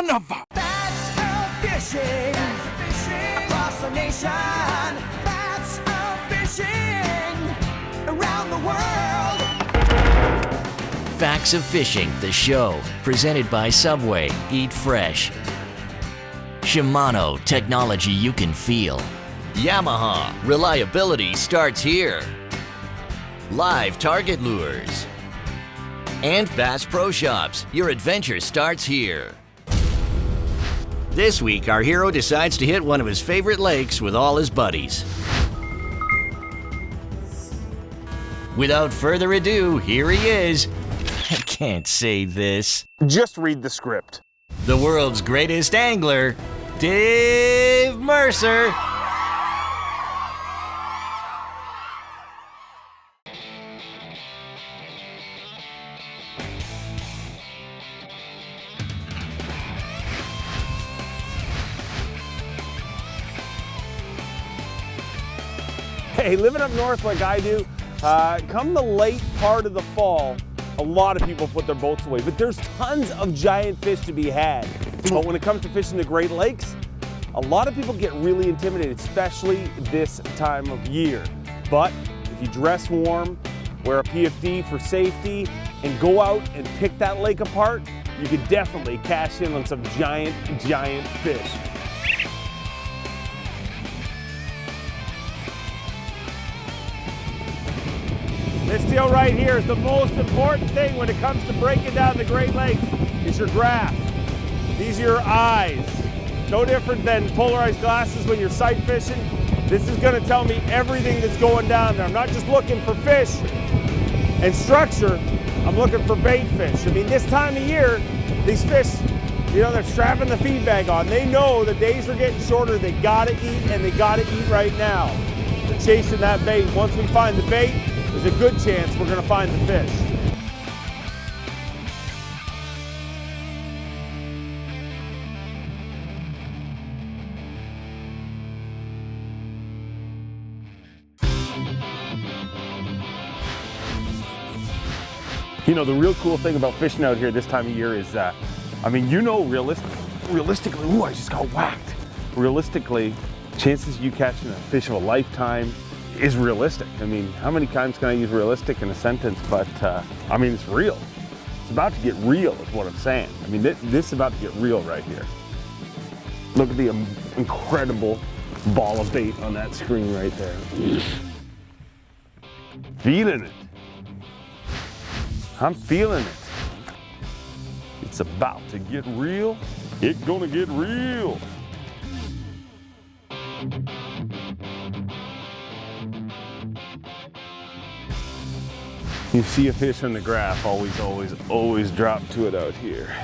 son of a... That's fishing across the nation. That's fishing around the world. Facts of Fishing, the show, presented by Subway. Eat fresh. Shimano, technology you can feel. Yamaha, reliability starts here. Live Target Lures. And Bass Pro Shops, your adventure starts here. This week, our hero decides to hit one of his favorite lakes with all his buddies. Without further ado, here he is. I can't say this. Just read the script. The world's greatest angler, Dave Mercer. Hey, living up north like I do, come the late part of the fall, a lot of people put their boats away, but there's tons of giant fish to be had. But when it comes to fishing the Great Lakes, a lot of people get really intimidated, especially this time of year. But if you dress warm, wear a PFD for safety, and go out and pick that lake apart, you could definitely cash in on some giant fish. This deal right here is the most important thing when it comes to breaking down the Great Lakes, is your graph. These are your eyes. No different than polarized glasses when you're sight fishing. This is gonna tell me everything that's going down there. I'm not just looking for fish and structure, I'm looking for bait fish. I mean, this time of year, these fish, you know, they're strapping the feed bag on. They know the days are getting shorter, they gotta eat, and they gotta eat right now. They're chasing that bait. Once we find the bait, there's a good chance we're going to find the fish. You know, the real cool thing about fishing out here this time of year is, I mean, you know, realistically, ooh, I just got whacked. Realistically, chances of you catching a fish of a lifetime is realistic. I mean, how many times can I use realistic in a sentence? But I mean, it's real. It's about to get real is what I'm saying. I mean, this is about to get real right here. Look at the incredible ball of bait on that screen right there. Feeling it. I'm feeling it. It's about to get real. It's gonna get real. You see a fish on the graph, always drop to it out here.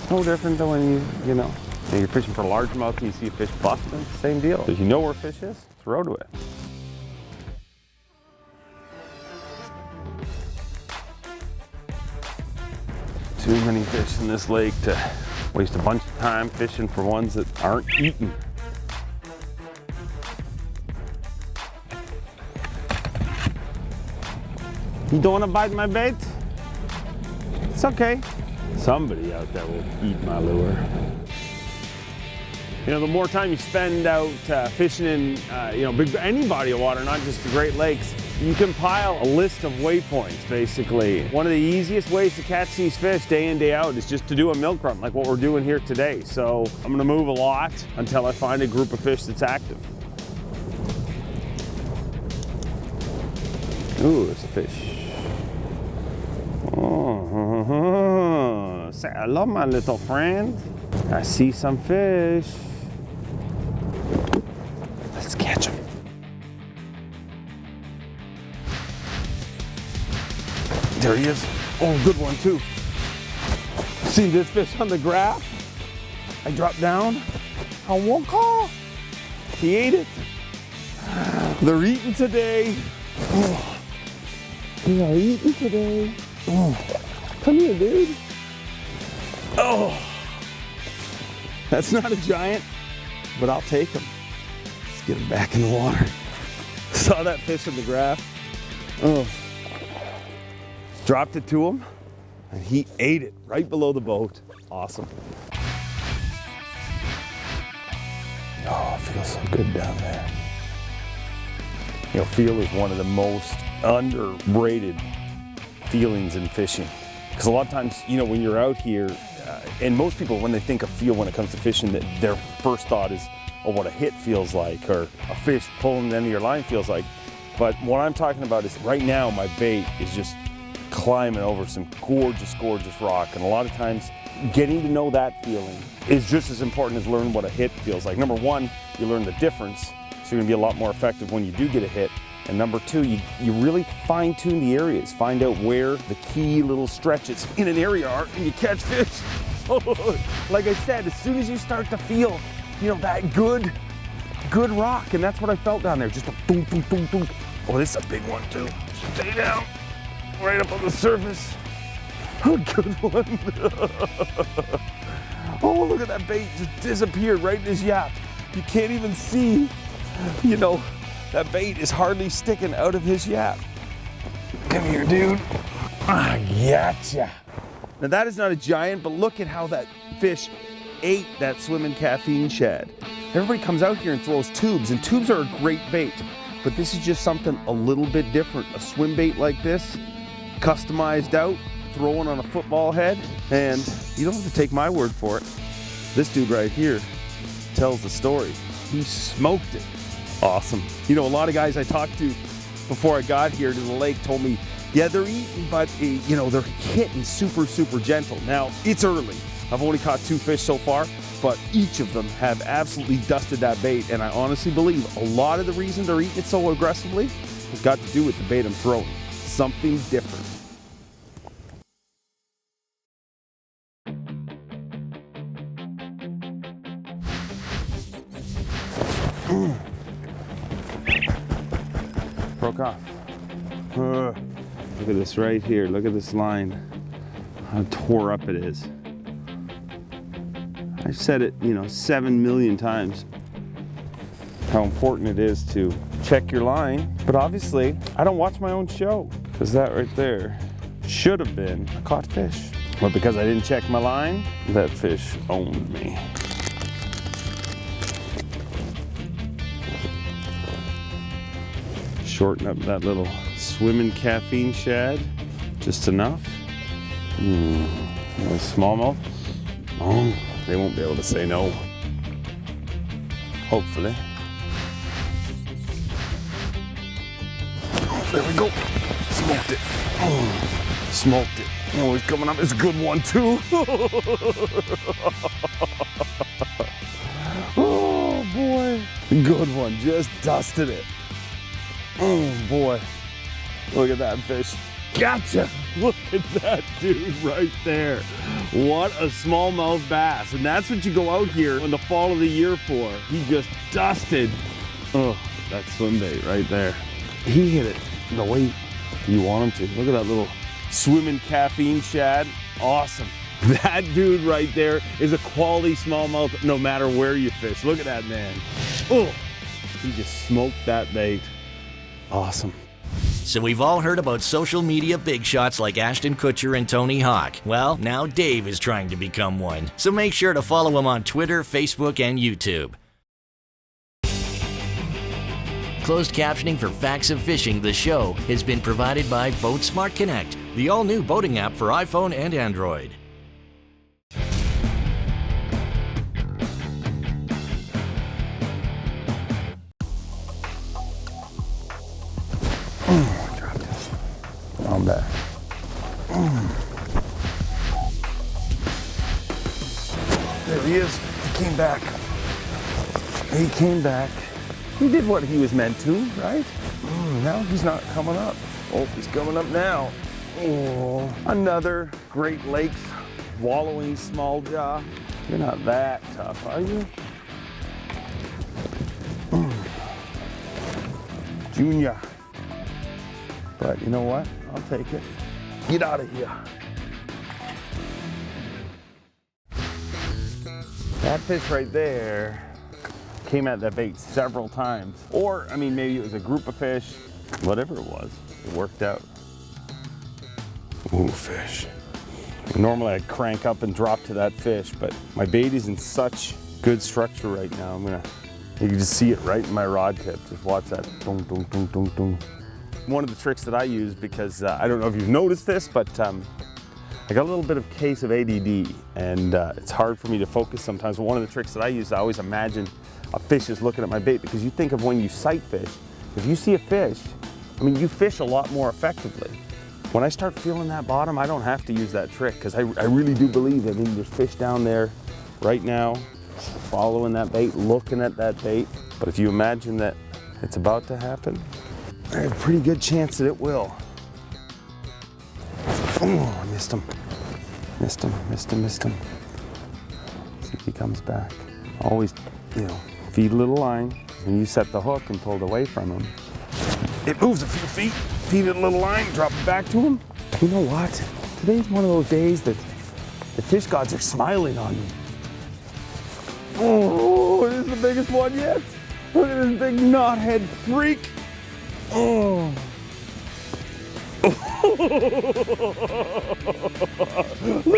No different than when you know, you're fishing for largemouth and you see a fish busting, same deal. If you know where a fish is, throw to it. Too many fish in this lake to waste a bunch of time fishing for ones that aren't eating. You don't want to bite my bait? It's okay. Somebody out there will eat my lure. You know, the more time you spend out fishing in, you know, any body of water, not just the Great Lakes, you compile a list of waypoints, basically. One of the easiest ways to catch these fish day in, day out is just to do a milk run, like what we're doing here today. So I'm gonna move a lot until I find a group of fish that's active. Ooh, there's a fish. Oh, say hello, my little friend. I see some fish. Let's catch them. There he is. Oh, good one too. See this fish on the graph? I dropped down. I won't call. He ate it. They're eating today. Oh. They are eating today. Oh, come here, dude. Oh, that's not a giant, but I'll take him. Let's get him back in the water. Saw that fish in the graph. Oh, dropped it to him, and he ate it right below the boat. Awesome. Oh, it feels so good down there. You know, feel is one of the most underrated feelings in fishing. Because a lot of times, you know, when you're out here, and most people, when they think of feel when it comes to fishing, that their first thought is, oh, what a hit feels like, or a fish pulling the end of your line feels like. But what I'm talking about is right now my bait is just climbing over some gorgeous, gorgeous rock. And a lot of times getting to know that feeling is just as important as learning what a hit feels like. Number one, you learn the difference, so you're gonna be a lot more effective when you do get a hit. And number two, you really fine tune the areas, find out where the key little stretches in an area are, and you catch fish. Like I said, as soon as you start to feel, you know, that good rock, and that's what I felt down there, just a boom, boom, boom, boom. Oh, this is a big one too. Stay down, right up on the surface. Oh, good one. Oh, look at that bait, just disappeared right in his yap. You can't even see, you know, that bait is hardly sticking out of his yap. Come here, dude. I gotcha. Now that is not a giant, but look at how that fish ate that swimming caffeine shad. Everybody comes out here and throws tubes, and tubes are a great bait, but this is just something a little bit different. A swim bait like this, customized out, thrown on a football head, and you don't have to take my word for it. This dude right here tells the story. He smoked it. Awesome. You know, a lot of guys I talked to before I got here to the lake told me, yeah, they're eating, but you know, they're hitting super, super gentle. Now, it's early. I've only caught 2 fish so far, but each of them have absolutely dusted that bait, and I honestly believe a lot of the reason they're eating it so aggressively has got to do with the bait I'm throwing. Something different. Broke off. Look at this right here. Look at this line. How tore up it is. I've said it, you know, 7 million times how important it is to check your line. But obviously, I don't watch my own show, because that right there should have been a caught fish. But because I didn't check my line, that fish owned me. Shorten up that little swimming caffeine shad just enough. Little smallmouth. Oh, they won't be able to say no. Hopefully. Oh, there we go. Smoked it. Oh, smoked it. Oh, he's coming up. It's a good one too. Oh boy. Good one. Just dusted it. Oh boy, look at that fish. Gotcha! Look at that dude right there. What a smallmouth bass. And that's what you go out here in the fall of the year for. He just dusted. Oh, that swim bait right there. He hit it the way you want him to. Look at that little swimming caffeine shad. Awesome. That dude right there is a quality smallmouth no matter where you fish. Look at that man. Oh, he just smoked that bait. Awesome. So we've all heard about social media big shots like Ashton Kutcher and Tony Hawk. Well, now Dave is trying to become one. So make sure to follow him on Twitter, Facebook, and YouTube. Closed captioning for Facts of Fishing, the show, has been provided by Boat Smart Connect, the all-new boating app for iPhone and Android. Drop this. I'm back. There he is. He came back. He came back. He did what he was meant to, right? Now he's not coming up. Oh, he's coming up now. Oh, another Great Lakes wallowing small jaw. You're not that tough, are you? Junior. But you know what? I'll take it. Get out of here. That fish right there came at that bait several times. Or, I mean, maybe it was a group of fish. Whatever it was, it worked out. Ooh, fish. Normally I'd crank up and drop to that fish, but my bait is in such good structure right now. I'm gonna You can just see it right in my rod tip. Just watch that. Dong, dong, dong, dong, dong. One of the tricks that I use, because I don't know if you've noticed this, but I got a little bit of case of ADD, and it's hard for me to focus sometimes. But one of the tricks that I use, I always imagine a fish is looking at my bait, because you think of when you sight fish, if you see a fish, I mean, you fish a lot more effectively. When I start feeling that bottom, I don't have to use that trick, because I really do believe, I mean, there's fish down there right now, following that bait, looking at that bait. But if you imagine that it's about to happen, there's a pretty good chance that it will. Oh, I missed him. Missed him. See if he comes back. Always, you know, feed a little line. When you set the hook and pull it away from him, it moves a few feet, feed it a little line, drop it back to him. You know what? Today's one of those days that the fish gods are smiling on me. Oh, this is the biggest one yet. Look at this big knothead freak. Oh. Look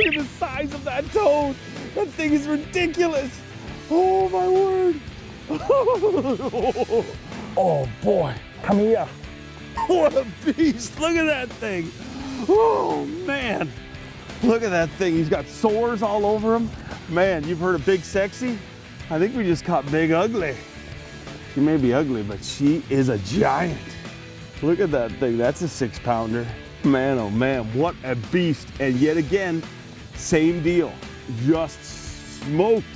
at the size of that toad. That thing is ridiculous. Oh my word. Oh boy, come here. What a beast. Look at that thing. Oh man. Look at that thing. He's got sores all over him. Man, you've heard of Big Sexy? I think we just caught Big Ugly. She may be ugly, but she is a giant. Look at that thing. That's a 6-pounder. Man, oh man, what a beast. And yet again, same deal. Just smoked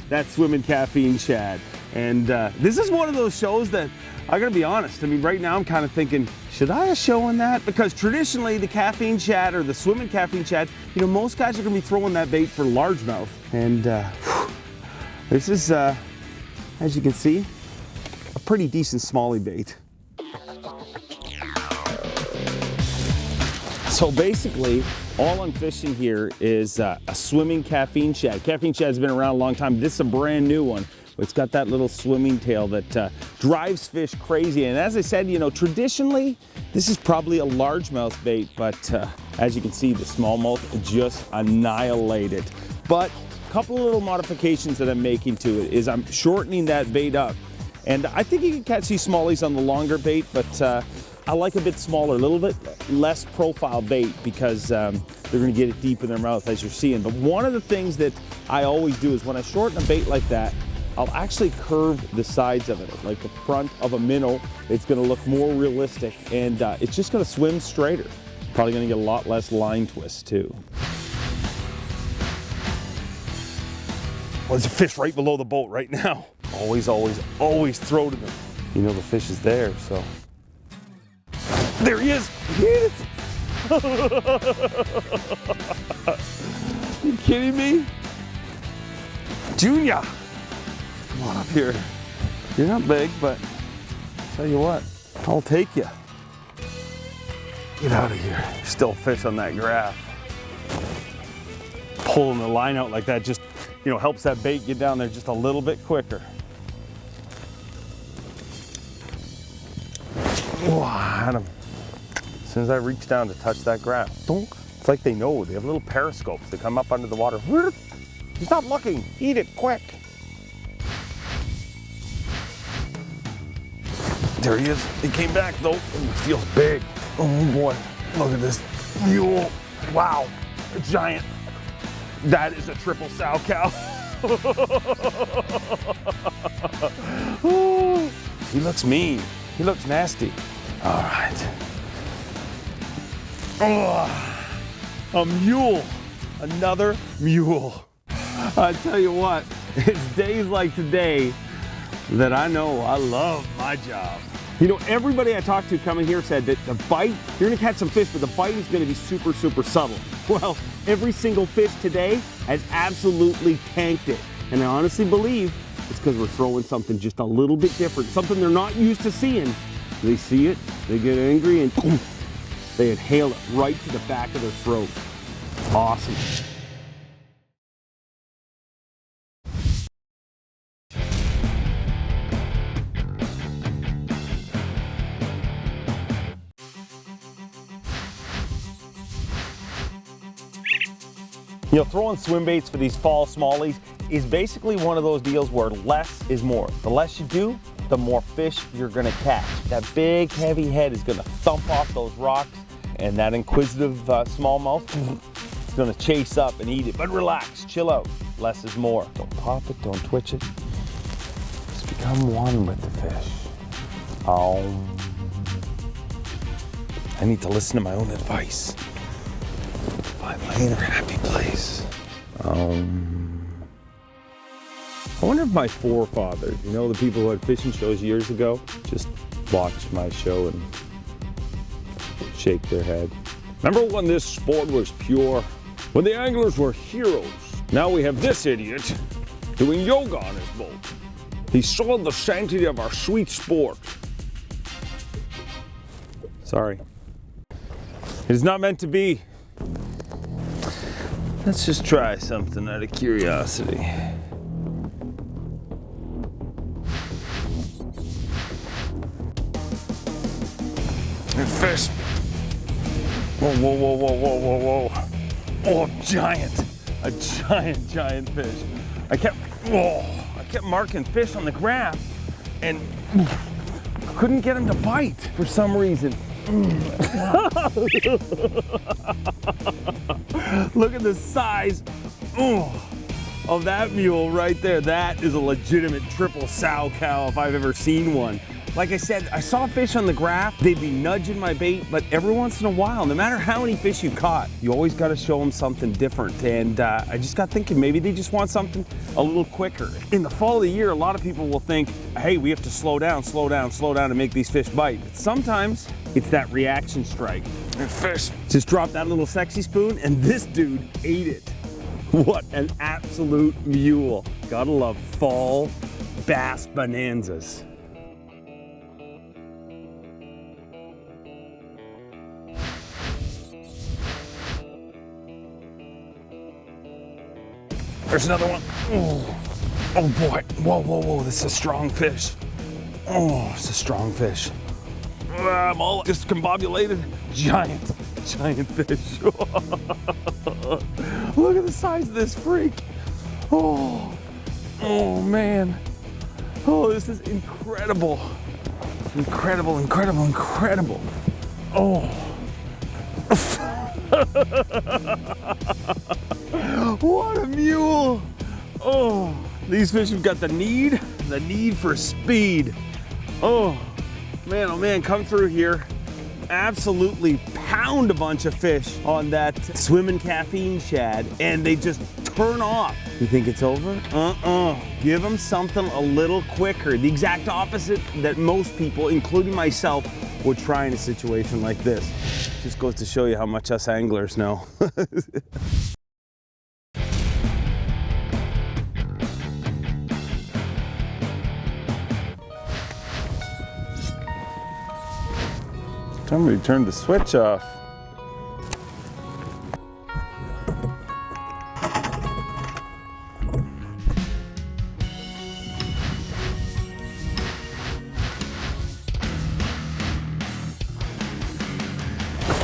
that swimming caffeine shad. And this is one of those shows that, I gotta be honest, I mean, right now I'm kind of thinking, should I have shown that? Because traditionally the caffeine shad or the swimming caffeine shad, you know, most guys are gonna be throwing that bait for largemouth. And this is, as you can see, a pretty decent smallie bait. So basically, all I'm fishing here is a swimming caffeine shad. Caffeine shad's been around a long time. This is a brand new one. It's got that little swimming tail that drives fish crazy. And as I said, you know, traditionally, this is probably a largemouth bait, but as you can see, the smallmouth just annihilated. But a couple of little modifications that I'm making to it is I'm shortening that bait up. And I think you can catch these smallies on the longer bait, but I like a bit smaller, a little bit less profile bait, because they're gonna get it deep in their mouth, as you're seeing. But one of the things that I always do is when I shorten a bait like that, I'll actually curve the sides of it, like the front of a minnow. It's gonna look more realistic, and it's just gonna swim straighter. Probably gonna get a lot less line twist too. Well, there's a fish right below the boat right now. Always, always, always throw to them. You know the fish is there, so. There he is! Yes! You kidding me? Junior! Come on up here. You're not big, but tell you what, I'll take you. Get out of here. Still fish on that graph. Pulling the line out like that just, you know, helps that bait get down there just a little bit quicker. Oh, I had him. As soon as I reach down to touch that graph, it's like they know. They have little periscopes. They come up under the water. Stop looking. Eat it quick. There he is. He came back though. It feels big. Oh boy. Look at this mule. Wow. A giant. That is a triple sow cow. Ooh, he looks mean. He looks nasty. All right. Oh, a mule. Another mule. I tell you what, it's days like today that I know I love my job. You know, everybody I talked to coming here said that the bite, you're gonna catch some fish, but the bite is gonna be super, super subtle. Well, every single fish today has absolutely tanked it. And I honestly believe it's because we're throwing something just a little bit different, something they're not used to seeing. They see it, they get angry, and they inhale it right to the back of their throat. Awesome. You know, throwing swim baits for these fall smallies is basically one of those deals where less is more. The less you do, the more fish you're gonna catch. That big, heavy head is gonna thump off those rocks, and that inquisitive smallmouth is gonna chase up and eat it. But relax, chill out. Less is more. Don't pop it, don't twitch it. Just become one with the fish. I need to listen to my own advice. Find my inner happy place. I wonder if my forefathers, you know, the people who had fishing shows years ago, just watch my show and shake their head. Remember when this sport was pure? When the anglers were heroes? Now we have this idiot doing yoga on his boat. He soiled the sanctity of our sweet sport. Sorry. It is not meant to be. Let's just try something out of curiosity. Fish. Whoa, whoa, whoa, whoa, whoa, whoa, whoa. Oh, giant. A giant, giant fish. I kept marking fish on the graph and couldn't get him to bite for some reason. Look at the size of that mule right there. That is a legitimate triple sow cow if I've ever seen one. Like I said, I saw fish on the graph. They'd be nudging my bait, but every once in a while, no matter how many fish you caught, you always got to show them something different. And I just got thinking maybe they just want something a little quicker. In the fall of the year, a lot of people will think, hey, we have to slow down to make these fish bite. But sometimes it's that reaction strike. And fish just dropped that little sexy spoon, and this dude ate it. What an absolute mule. Gotta love fall bass bonanzas. There's another one. Oh boy. Whoa, whoa, whoa. This is a strong fish. Oh, it's a strong fish. I'm all discombobulated. Giant fish. Look at the size of this freak. Oh man. Oh, this is incredible. Incredible. Oh. What a mule. Oh, these fish have got the need for speed. Oh man, come through here. Absolutely pound a bunch of fish on that swimming caffeine shad, and they just turn off. You think it's over? Give them something a little quicker. The exact opposite that most people, including myself, would try in a situation like this. Just goes to show you how much us anglers know. Somebody turned the switch off.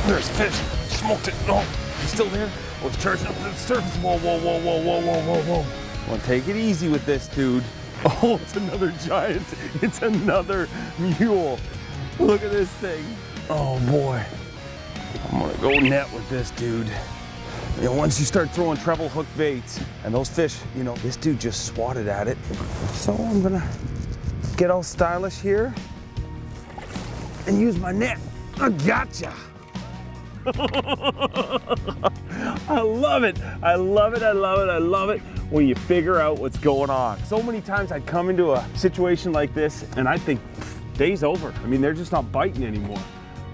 There's fish. Smoked it. No, he's still there. Oh, it's charging up to the surface. Whoa. Well, take it easy with this, dude. Oh, it's another giant. It's another mule. Look at this thing. Oh boy. I'm gonna go net with this dude. You know, once you start throwing treble hook baits and those fish, you know, this dude just swatted at it. So I'm gonna get all stylish here and use my net. I gotcha. I love it when you figure out what's going on. So many times I'd come into a situation like this and I'd think, day's over. I mean, they're just not biting anymore.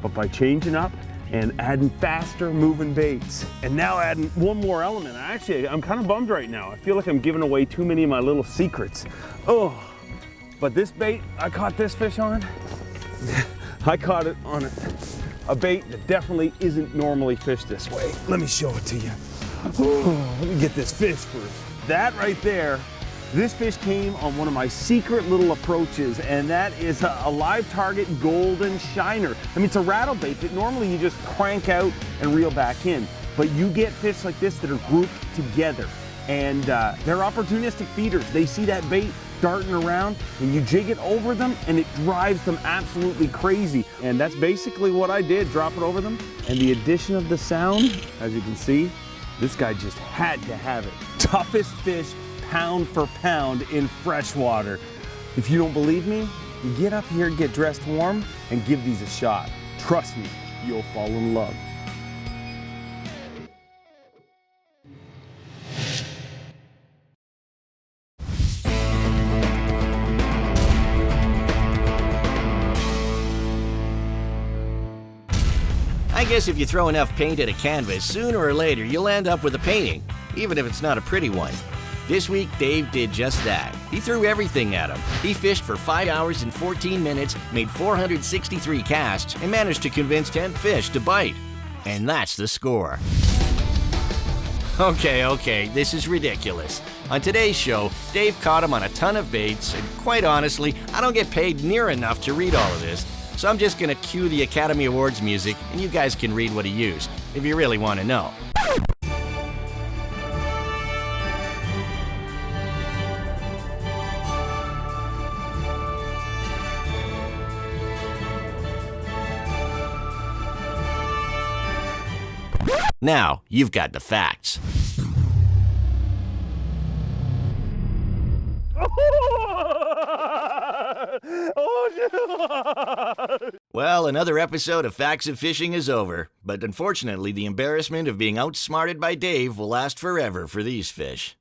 But by changing up and adding faster moving baits, and now adding one more element, I'm kind of bummed right now. I feel like I'm giving away too many of my little secrets. Oh, but this bait I caught this fish on, I caught it on a bait that definitely isn't normally fished this way. Let me show it to you. Oh, let me get this fish first. That right there, this fish came on one of my secret little approaches, and that is a live target golden shiner. I mean, it's a rattle bait that normally you just crank out and reel back in, but you get fish like this that are grouped together. And they're opportunistic feeders. They see that bait darting around and you jig it over them and it drives them absolutely crazy. And that's basically what I did, drop it over them. And the addition of the sound, as you can see, this guy just had to have it. Toughest fish, pound for pound in freshwater. If you don't believe me, get up here, get dressed warm, and give these a shot. Trust me, you'll fall in love. I guess if you throw enough paint at a canvas, sooner or later you'll end up with a painting, even if it's not a pretty one. This week, Dave did just that. He threw everything at him. He fished for 5 hours and 14 minutes, made 463 casts, and managed to convince 10 fish to bite. And that's the score. Okay, this is ridiculous. On today's show, Dave caught him on a ton of baits, and quite honestly, I don't get paid near enough to read all of this. So I'm just gonna cue the Academy Awards music, and you guys can read what he used, if you really want to know. Now, you've got the facts. Well, another episode of Facts of Fishing is over, but unfortunately the embarrassment of being outsmarted by Dave will last forever for these fish.